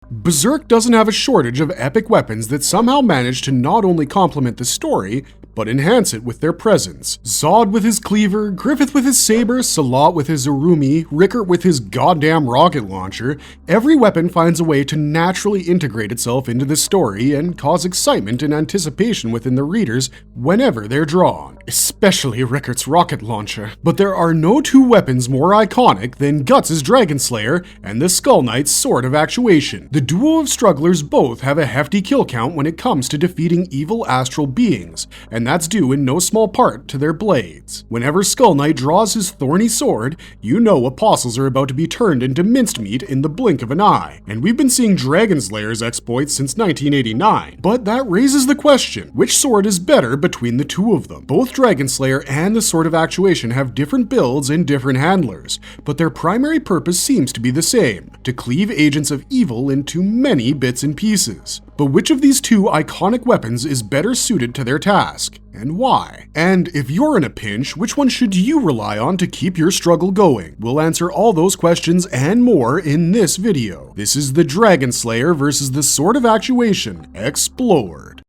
Berserk doesn't have a shortage of epic weapons that somehow manage to not only complement the story, but enhance it with their presence. Zod with his cleaver, Griffith with his saber, Salat with his Urumi, Rickert with his goddamn rocket launcher, every weapon finds a way to naturally integrate itself into the story and cause excitement and anticipation within the readers whenever they're drawn. Especially Rickert's rocket launcher. But there are no two weapons more iconic than Guts' Dragon Slayer and the Skull Knight's Sword of Actuation. The duo of strugglers both have a hefty kill count when it comes to defeating evil astral beings, and that's due in no small part to their blades. Whenever Skull Knight draws his thorny sword, you know apostles are about to be turned into minced meat in the blink of an eye. And we've been seeing Dragon Slayer's exploits since 1989. But that raises the question, which sword is better between the two of them? Both Dragon Slayer and the Sword of Actuation have different builds and different handlers, but their primary purpose seems to be the same, to cleave agents of evil into many bits and pieces. But which of these two iconic weapons is better suited to their task, and why? And if you're in a pinch, which one should you rely on to keep your struggle going? We'll answer all those questions and more in this video. This is the Dragon Slayer versus the Sword of Actuation, explored.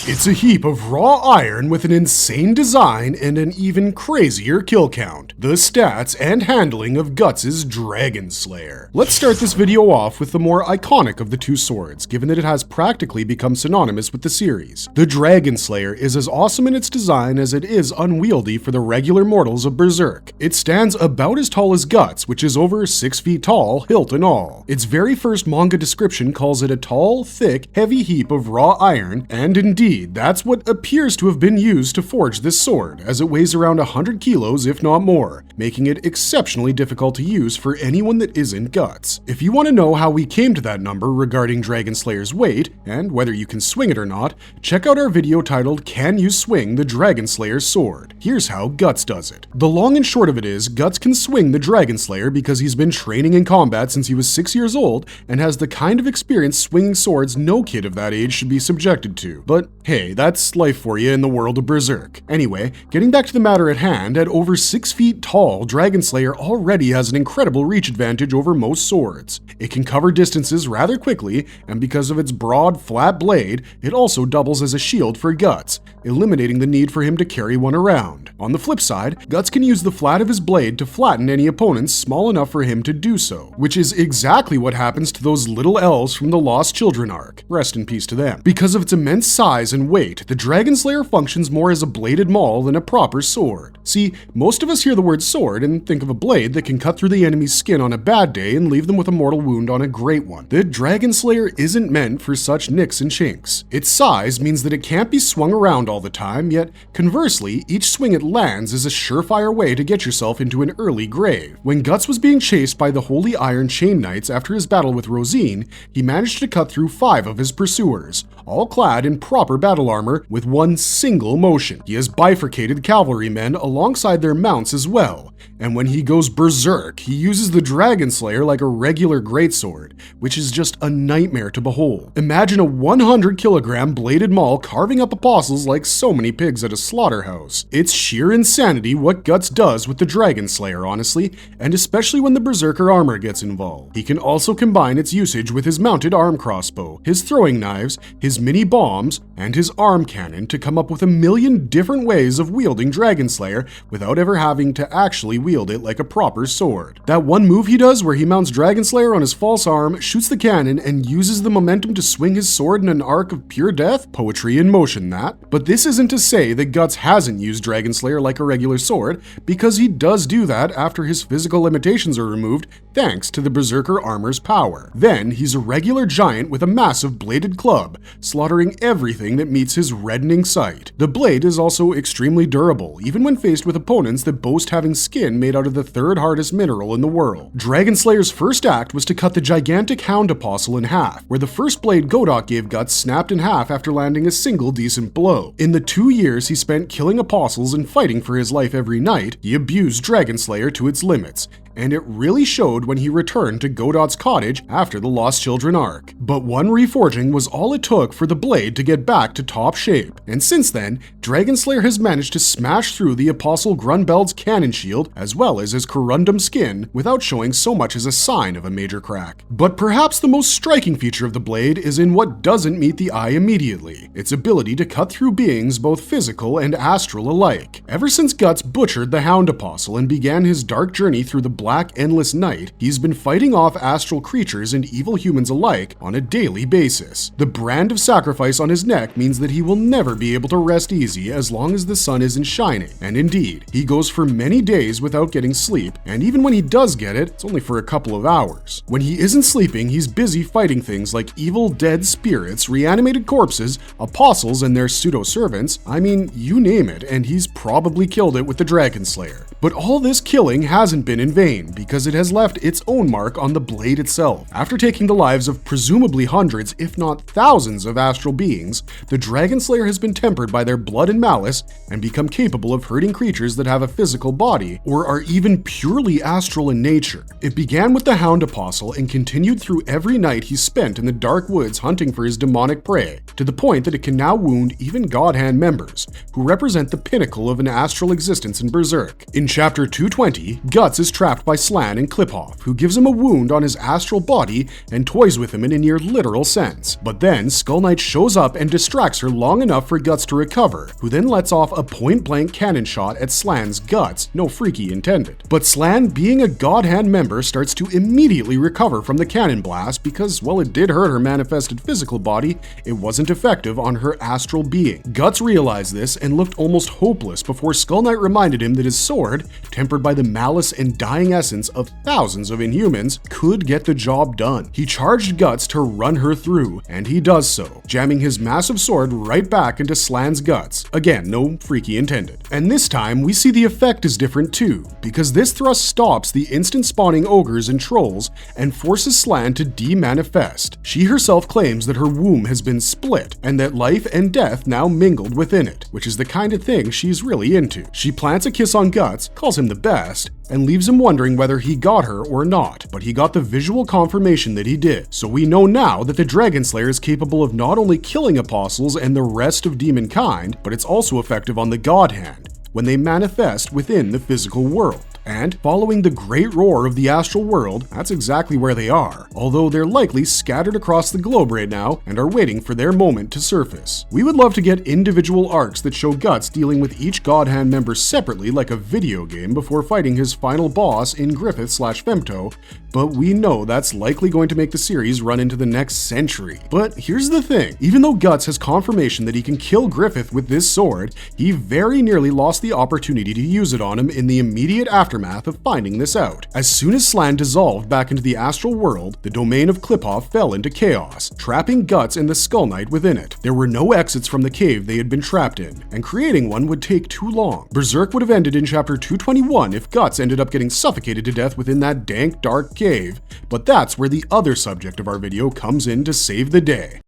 It's a heap of raw iron with an insane design and an even crazier kill count. The stats and handling of Guts' Dragon Slayer. Let's start this video off with the more iconic of the two swords, given that it has practically become synonymous with the series. The Dragon Slayer is as awesome in its design as it is unwieldy for the regular mortals of Berserk. It stands about as tall as Guts, which is over 6 feet tall, hilt and all. Its very first manga description calls it a tall, thick, heavy heap of raw iron, and indeed, that's what appears to have been used to forge this sword, as it weighs around 100 kilos if not more, making it exceptionally difficult to use for anyone that isn't Guts. If you want to know how we came to that number regarding Dragon Slayer's weight, and whether you can swing it or not, check out our video titled Can You Swing the Dragon Slayer's Sword? Here's how Guts does it. The long and short of it is, Guts can swing the Dragon Slayer because he's been training in combat since he was 6 years old and has the kind of experience swinging swords no kid of that age should be subjected to. But hey, that's life for you in the world of Berserk. Anyway, getting back to the matter at hand, at over 6 feet tall, Dragon Slayer already has an incredible reach advantage over most swords. It can cover distances rather quickly, and because of its broad, flat blade, it also doubles as a shield for Guts, eliminating the need for him to carry one around. On the flip side, Guts can use the flat of his blade to flatten any opponents small enough for him to do so, which is exactly what happens to those little elves from the Lost Children arc. Rest in peace to them. Because of its immense size and weight, the Dragon Slayer functions more as a bladed maul than a proper sword. See, most of us hear the word sword and think of a blade that can cut through the enemy's skin on a bad day and leave them with a mortal wound on a great one. The Dragon Slayer isn't meant for such nicks and chinks. Its size means that it can't be swung around all the time, yet conversely, each swing it lands is a surefire way to get yourself into an early grave. When Guts was being chased by the Holy Iron Chain Knights after his battle with Rosine, he managed to cut through 5 of his pursuers, all clad in proper battle armor with one single motion. He has bifurcated cavalrymen alongside their mounts as well, and when he goes berserk, he uses the Dragon Slayer like a regular greatsword, which is just a nightmare to behold. Imagine a 100-kilogram bladed maul carving up apostles like so many pigs at a slaughterhouse. It's sheer insanity what Guts does with the Dragon Slayer, honestly, and especially when the Berserker armor gets involved. He can also combine its usage with his mounted arm crossbow, his throwing knives, his mini bombs, and his arm cannon to come up with a million different ways of wielding Dragon Slayer without ever having to actually wield it like a proper sword. That one move he does where he mounts Dragon Slayer on his false arm, shoots the cannon, and uses the momentum to swing his sword in an arc of pure death? Poetry in motion, that. But this isn't to say that Guts hasn't used Dragon Slayer like a regular sword, because he does do that after his physical limitations are removed thanks to the Berserker armor's power. Then he's a regular giant with a massive bladed club, slaughtering everything that meets his reddening sight. The blade is also extremely durable, even when faced with opponents that boast having skin made out of the 3rd hardest mineral in the world. Dragon Slayer's first act was to cut the gigantic Hound Apostle in half, where the first blade Godok gave Guts snapped in half after landing a single decent blow. In the 2 years he spent killing apostles and fighting for his life every night, he abused Dragon Slayer to its limits, and it really showed when he returned to Godot's cottage after the Lost Children arc. But one reforging was all it took for the blade to get back to top shape, and since then, Dragonslayer has managed to smash through the Apostle Grunbeld's cannon shield as well as his corundum skin without showing so much as a sign of a major crack. But perhaps the most striking feature of the blade is in what doesn't meet the eye immediately, its ability to cut through beings both physical and astral alike. Ever since Guts butchered the Hound Apostle and began his dark journey through the black endless night, he's been fighting off astral creatures and evil humans alike on a daily basis. The brand of sacrifice on his neck means that he will never be able to rest easy as long as the sun isn't shining, and indeed, he goes for many days without getting sleep, and even when he does get it, it's only for a couple of hours. When he isn't sleeping, he's busy fighting things like evil dead spirits, reanimated corpses, apostles and their pseudo-servants, I mean, you name it, and he's probably killed it with the Dragonslayer. But all this killing hasn't been in vain, because it has left its own mark on the blade itself. After taking the lives of presumably hundreds, if not thousands of astral beings, the Dragonslayer has been tempered by their blood and malice and become capable of hurting creatures that have a physical body or are even purely astral in nature. It began with the Hound Apostle and continued through every night he spent in the dark woods hunting for his demonic prey, to the point that it can now wound even God Hand members, who represent the pinnacle of an astral existence in Berserk. In chapter 220, Guts is trapped by Slan and Kliphoff, who gives him a wound on his astral body and toys with him in a near literal sense. But then Skull Knight shows up and distracts her long enough for Guts to recover, who then lets off a point-blank cannon shot at Slan's guts, no freaky intended. But Slan, being a God Hand member, starts to immediately recover from the cannon blast because, while it did hurt her manifested physical body, it wasn't effective on her astral being. Guts realized this and looked almost hopeless before Skull Knight reminded him that his sword, tempered by the malice and dying essence of thousands of Inhumans, could get the job done. He charged Guts to run her through, and he does so, jamming his massive sword right back into Slan's guts. Again, no freaky intended. And this time, we see the effect is different too, because this thrust stops the instant spawning ogres and trolls and forces Slan to de-manifest. She herself claims that her womb has been split, and that life and death now mingled within it, which is the kind of thing she's really into. She plants a kiss on Guts, calls him the best, and leaves him wondering whether he got her or not, but he got the visual confirmation that he did. So we know now that the Dragonslayer is capable of not only killing apostles and the rest of demonkind, but it's also effective on the God Hand, when they manifest within the physical world. And following the great roar of the astral world, that's exactly where they are, although they're likely scattered across the globe right now and are waiting for their moment to surface. We would love to get individual arcs that show Guts dealing with each God Hand member separately like a video game before fighting his final boss in Griffith/Femto, but we know that's likely going to make the series run into the next century. But here's the thing, even though Guts has confirmation that he can kill Griffith with this sword, he very nearly lost the opportunity to use it on him in the immediate aftermath of finding this out. As soon as Slan dissolved back into the astral world, the domain of Kliphoff fell into chaos, trapping Guts and the Skull Knight within it. There were no exits from the cave they had been trapped in, and creating one would take too long. Berserk would have ended in chapter 221 if Guts ended up getting suffocated to death within that dank, dark cave, but that's where the other subject of our video comes in to save the day.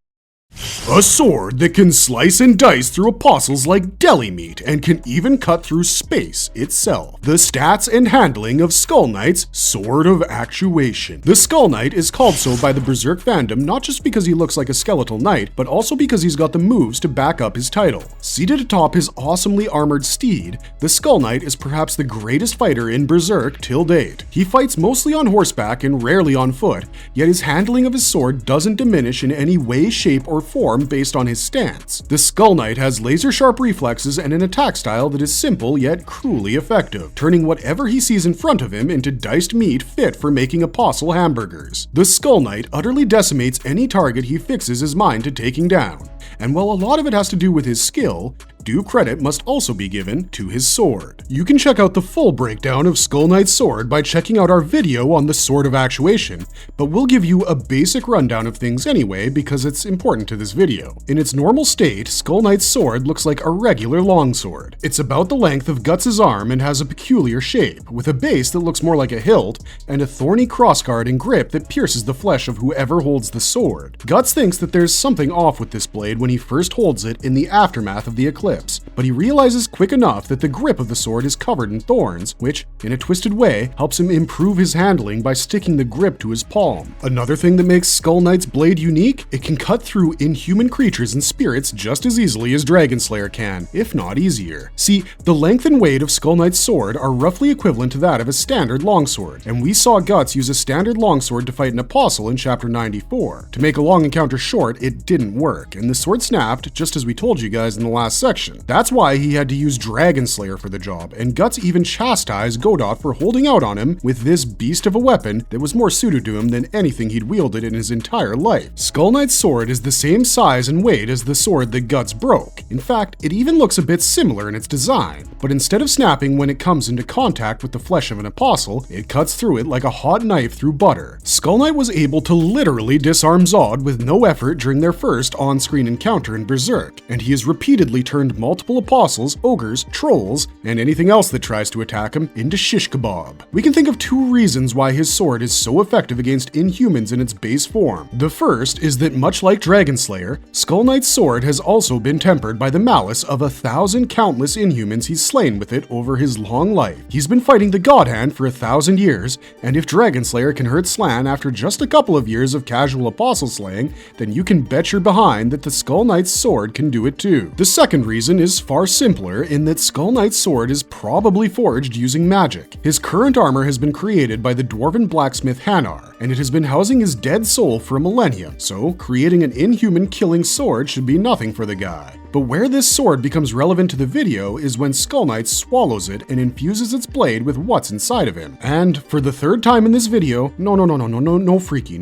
A sword that can slice and dice through apostles like deli meat and can even cut through space itself. The stats and handling of Skull Knight's Sword of Actuation. The Skull Knight is called so by the Berserk fandom not just because he looks like a skeletal knight, but also because he's got the moves to back up his title. Seated atop his awesomely armored steed, the Skull Knight is perhaps the greatest fighter in Berserk till date. He fights mostly on horseback and rarely on foot, yet his handling of his sword doesn't diminish in any way, shape, or form based on his stance. The Skull Knight has laser-sharp reflexes and an attack style that is simple yet cruelly effective, turning whatever he sees in front of him into diced meat fit for making apostle hamburgers. The Skull Knight utterly decimates any target he fixes his mind to taking down, and while a lot of it has to do with his skill, due credit must also be given to his sword. You can check out the full breakdown of Skull Knight's sword by checking out our video on the Sword of Actuation, but we'll give you a basic rundown of things anyway because it's important to this video. In its normal state, Skull Knight's sword looks like a regular longsword. It's about the length of Guts' arm and has a peculiar shape, with a base that looks more like a hilt and a thorny crossguard and grip that pierces the flesh of whoever holds the sword. Guts thinks that there's something off with this blade when he first holds it in the aftermath of the eclipse. lips, but he realizes quick enough that the grip of the sword is covered in thorns, which, in a twisted way, helps him improve his handling by sticking the grip to his palm. Another thing that makes Skull Knight's blade unique, it can cut through inhuman creatures and spirits just as easily as Dragon Slayer can, if not easier. See, the length and weight of Skull Knight's sword are roughly equivalent to that of a standard longsword, and we saw Guts use a standard longsword to fight an apostle in chapter 94. To make a long encounter short, it didn't work, and the sword snapped just as we told you guys in the last section. That's why he had to use Dragon Slayer for the job, and Guts even chastised Godot for holding out on him with this beast of a weapon that was more suited to him than anything he'd wielded in his entire life. Skull Knight's sword is the same size and weight as the sword that Guts broke. In fact, it even looks a bit similar in its design, but instead of snapping when it comes into contact with the flesh of an apostle, it cuts through it like a hot knife through butter. Skull Knight was able to literally disarm Zod with no effort during their first on-screen encounter in Berserk, and he has repeatedly turned multiple apostles, ogres, trolls, and anything else that tries to attack him into shish kebab. We can think of two reasons why his sword is so effective against inhumans in its base form. The first is that much like Dragon Slayer, Skull Knight's sword has also been tempered by the malice of 1,000 countless inhumans he's slain with it over his long life. He's been fighting the God Hand for 1,000 years, and if Dragon Slayer can hurt Slan after just a couple of years of casual apostle slaying, then you can bet your behind that the Skull Knight's sword can do it too. The second reason is far simpler in that Skull Knight's sword is probably forged using magic. His current armor has been created by the dwarven blacksmith Hanar, and it has been housing his dead soul for a millennia, so creating an inhuman killing sword should be nothing for the guy. But where this sword becomes relevant to the video is when Skull Knight swallows it and infuses its blade with what's inside of him. And for the third time in this video, no freaky.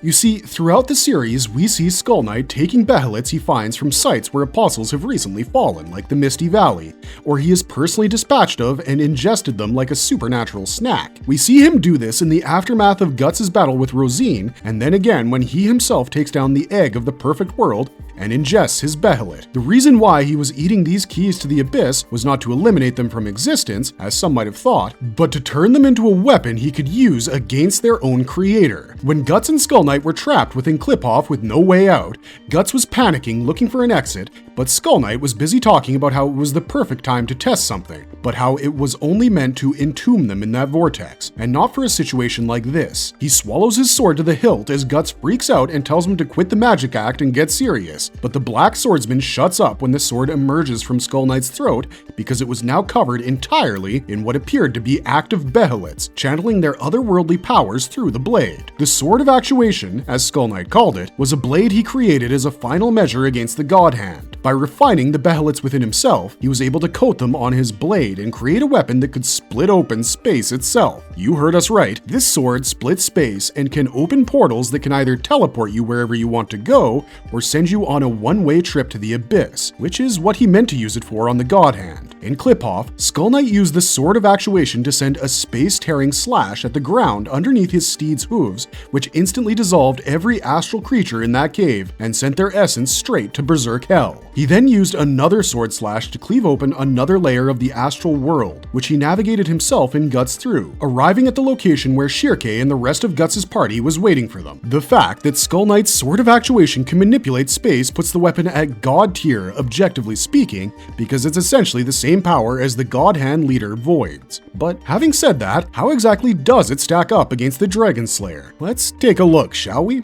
You see, throughout the series, we see Skull Knight taking behelets he finds from sites where apostles have recently fallen, like the Misty Valley, or he is personally dispatched of and ingested them like a supernatural snack. We see him do this in the aftermath of Guts' battle with Rosine, and then again when he himself takes down the egg of the perfect world and ingests his behelit. The reason why he was eating these keys to the abyss was not to eliminate them from existence, as some might have thought, but to turn them into a weapon he could use against their own creator. When Guts and Skull Knight were trapped within Clipoff with no way out, Guts was panicking, looking for an exit, but Skull Knight was busy talking about how it was the perfect time to test something, but how it was only meant to entomb them in that vortex, and not for a situation like this. He swallows his sword to the hilt as Guts freaks out and tells him to quit the magic act and get serious, but the black swordsman shuts up when the sword emerges from Skull Knight's throat because it was now covered entirely in what appeared to be active behelets, channeling their otherworldly powers through the blade. The Sword of Actuation, as Skull Knight called it, was a blade he created as a final measure against the God Hand. By refining the behelets within himself, he was able to coat them on his blade and create a weapon that could split open space itself. You heard us right, this sword splits space and can open portals that can either teleport you wherever you want to go or send you on a one-way trip to the abyss, which is what he meant to use it for on the God Hand. In Clipoff, Skull Knight used the Sword of Actuation to send a space-tearing slash at the ground underneath his steed's hooves, which instantly dissolved every astral creature in that cave and sent their essence straight to Berserk Hell. He then used another sword slash to cleave open another layer of the astral world, which he navigated himself in Guts through, arriving at the location where Shirke and the rest of Guts' party was waiting for them. The fact that Skull Knight's Sword of Actuation can manipulate space puts the weapon at God tier, objectively speaking, because it's essentially the same power as the God Hand leader Voids. But having said that, how exactly does it stack up against the Dragon Slayer? Let's take a look, shall we?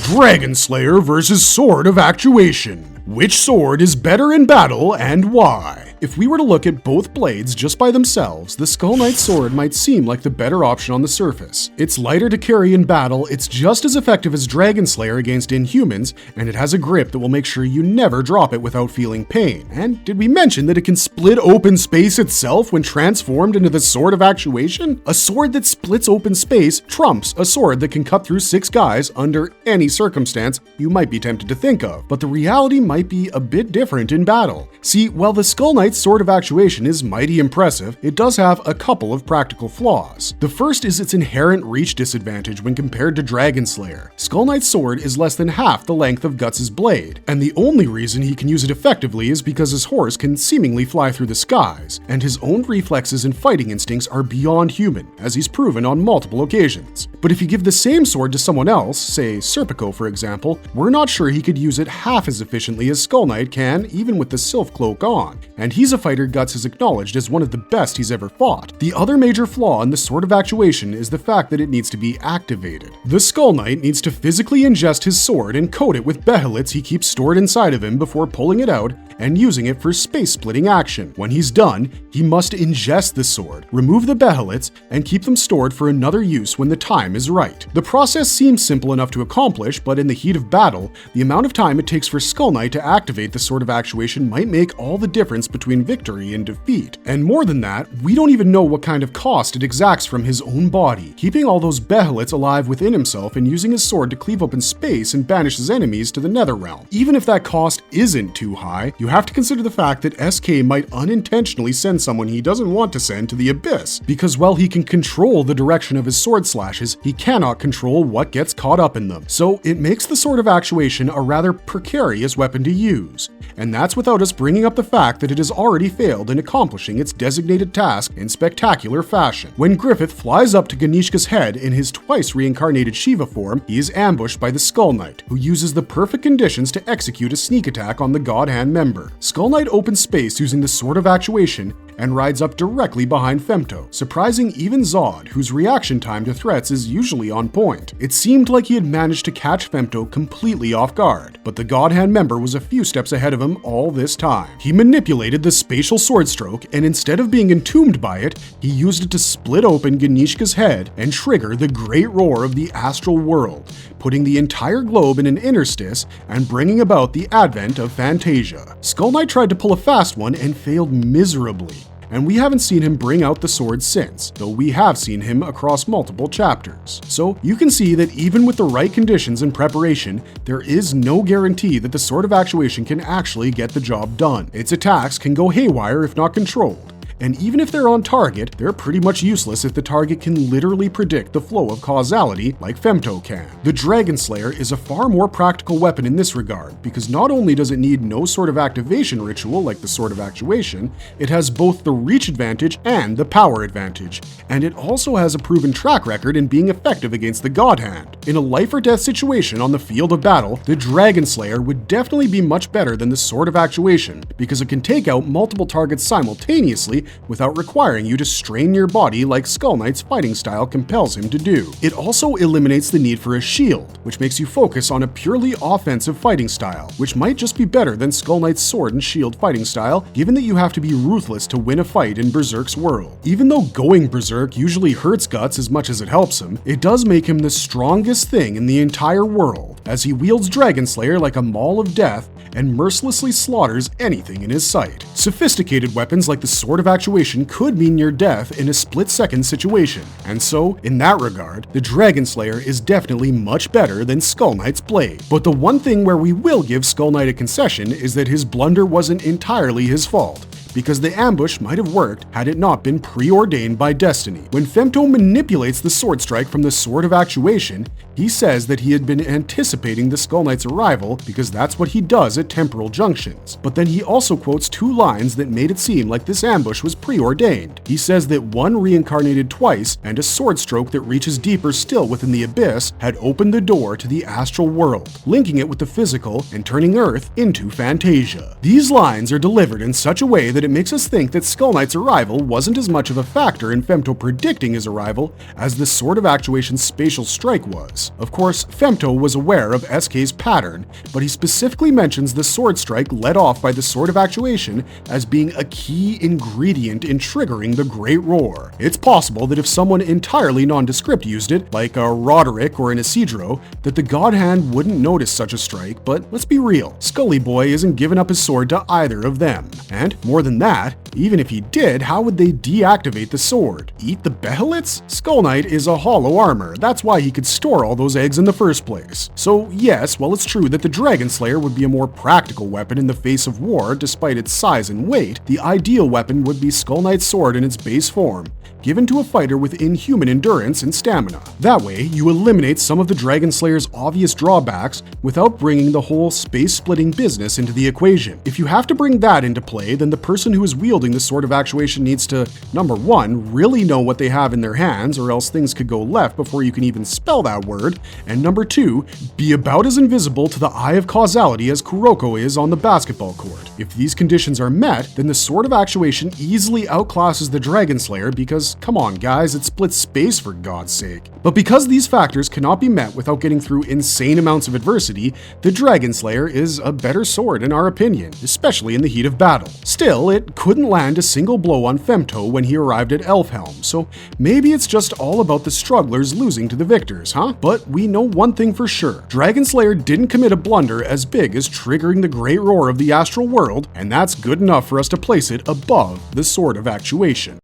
Dragon Slayer versus Sword of Actuation. Which sword is better in battle and why? If we were to look at both blades just by themselves, the Skull Knight sword might seem like the better option on the surface. It's lighter to carry in battle, it's just as effective as Dragon Slayer against inhumans, and it has a grip that will make sure you never drop it without feeling pain. And did we mention that it can split open space itself when transformed into the Sword of Actuation? A sword that splits open space trumps a sword that can cut through 6 guys under any circumstance you might be tempted to think of, but the reality might be a bit different in battle. See, while the Skull Knight's Sword of Actuation is mighty impressive, it does have a couple of practical flaws. The first is its inherent reach disadvantage when compared to Dragon Slayer. Skull Knight's sword is less than half the length of Guts' blade, and the only reason he can use it effectively is because his horse can seemingly fly through the skies, and his own reflexes and fighting instincts are beyond human, as he's proven on multiple occasions. But if you give the same sword to someone else, say Serpico Kuriko, for example, we're not sure he could use it half as efficiently as Skull Knight can, even with the Sylph Cloak on, and he's a fighter Guts has acknowledged as one of the best he's ever fought. The other major flaw in the Sword of Actuation is the fact that it needs to be activated. The Skull Knight needs to physically ingest his sword and coat it with behelits he keeps stored inside of him before pulling it out and using it for space-splitting action. When he's done, he must ingest the sword, remove the behelits, and keep them stored for another use when the time is right. The process seems simple enough to accomplish, but in the heat of battle, the amount of time it takes for Skull Knight to activate the Sword of Actuation might make all the difference between victory and defeat. And more than that, we don't even know what kind of cost it exacts from his own body, keeping all those behelits alive within himself and using his sword to cleave open space and banish his enemies to the Netherrealm. Even if that cost isn't too high, you have to consider the fact that SK might unintentionally send someone he doesn't want to send to the Abyss, because while he can control the direction of his sword slashes, he cannot control what gets caught up in them. So it makes the Sword of Actuation a rather precarious weapon to use, and that's without us bringing up the fact that it has already failed in accomplishing its designated task in spectacular fashion. When Griffith flies up to Ganishka's head in his twice reincarnated Shiva form, he is ambushed by the Skull Knight, who uses the perfect conditions to execute a sneak attack on the God Hand member. Skull Knight opens space using the Sword of Actuation and rides up directly behind Femto, surprising even Zod, whose reaction time to threats is usually on point. It seemed like he had managed to catch Femto completely off guard, but the God Hand member was a few steps ahead of him all this time. He manipulated the spatial sword stroke, and instead of being entombed by it, he used it to split open Ganishka's head and trigger the great roar of the astral world, putting the entire globe in an interstice and bringing about the advent of Fantasia. Skull Knight tried to pull a fast one and failed miserably, and we haven't seen him bring out the sword since, though we have seen him across multiple chapters. So you can see that even with the right conditions and preparation, there is no guarantee that the Sword of Actuation can actually get the job done. Its attacks can go haywire if not controlled, and even if they're on target, they're pretty much useless if the target can literally predict the flow of causality like Femto can. The Dragon Slayer is a far more practical weapon in this regard, because not only does it need no sort of activation ritual like the Sword of Actuation, it has both the reach advantage and the power advantage, and it also has a proven track record in being effective against the God Hand. In a life or death situation on the field of battle, the Dragon Slayer would definitely be much better than the Sword of Actuation, because it can take out multiple targets simultaneously without requiring you to strain your body like Skull Knight's fighting style compels him to do. It also eliminates the need for a shield, which makes you focus on a purely offensive fighting style, which might just be better than Skull Knight's sword and shield fighting style, given that you have to be ruthless to win a fight in Berserk's world. Even though going Berserk usually hurts Guts as much as it helps him, it does make him the strongest thing in the entire world, as he wields Dragon Slayer like a maul of death and mercilessly slaughters anything in his sight. Sophisticated weapons like the Sword of Actuation could mean near death in a split-second situation, and so, in that regard, the Dragon Slayer is definitely much better than Skull Knight's blade. But the one thing where we will give Skull Knight a concession is that his blunder wasn't entirely his fault, because the ambush might have worked had it not been preordained by destiny. When Femto manipulates the sword strike from the Sword of Actuation, he says that he had been anticipating the Skull Knight's arrival because that's what he does at temporal junctions. But then he also quotes two lines that made it seem like this ambush was preordained. He says that one reincarnated twice and a sword stroke that reaches deeper still within the abyss had opened the door to the astral world, linking it with the physical and turning Earth into Fantasia. These lines are delivered in such a way that it makes us think that Skull Knight's arrival wasn't as much of a factor in Femto predicting his arrival as the Sword of Actuation's spatial strike was. Of course, Femto was aware of SK's pattern, but he specifically mentions the sword strike let off by the Sword of Actuation as being a key ingredient in triggering the Great Roar. It's possible that if someone entirely nondescript used it, like a Roderick or an Isidro, that the God Hand wouldn't notice such a strike, but let's be real, Scully Boy isn't giving up his sword to either of them. And more than that, even if he did, how would they deactivate the sword? Eat the behelits? Skull Knight is a hollow armor, that's why he could store all those eggs in the first place. So yes, while it's true that the Dragon Slayer would be a more practical weapon in the face of war despite its size and weight, the ideal weapon would be Skull Knight's sword in its base form, given to a fighter with inhuman endurance and stamina. That way, you eliminate some of the Dragon Slayer's obvious drawbacks without bringing the whole space-splitting business into the equation. If you have to bring that into play, then the person who is wielding the Sword of Actuation needs to, number one, really know what they have in their hands, or else things could go left before you can even spell that word, sword, and number 2, be about as invisible to the eye of causality as Kuroko is on the basketball court. If these conditions are met, then the Sword of Actuation easily outclasses the Dragon Slayer because, come on guys, it splits space for God's sake. But because these factors cannot be met without getting through insane amounts of adversity, the Dragon Slayer is a better sword in our opinion, especially in the heat of battle. Still, it couldn't land a single blow on Femto when he arrived at Elfhelm, so maybe it's just all about the strugglers losing to the victors, huh? But we know one thing for sure. Dragon Slayer didn't commit a blunder as big as triggering the great roar of the astral world, and that's good enough for us to place it above the Sword of Actuation.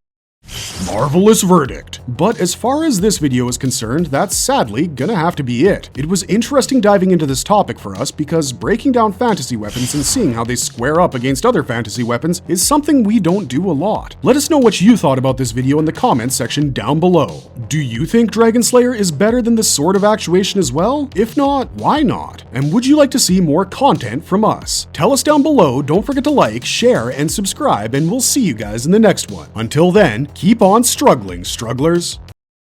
Marvelous verdict. But as far as this video is concerned, that's sadly gonna have to be it. It was interesting diving into this topic for us because breaking down fantasy weapons and seeing how they square up against other fantasy weapons is something we don't do a lot. Let us know what you thought about this video in the comments section down below. Do you think Dragon Slayer is better than the Sword of Actuation as well? If not, why not? And would you like to see more content from us? Tell us down below, don't forget to like, share, and subscribe, and we'll see you guys in the next one. Until then, keep on struggling, strugglers.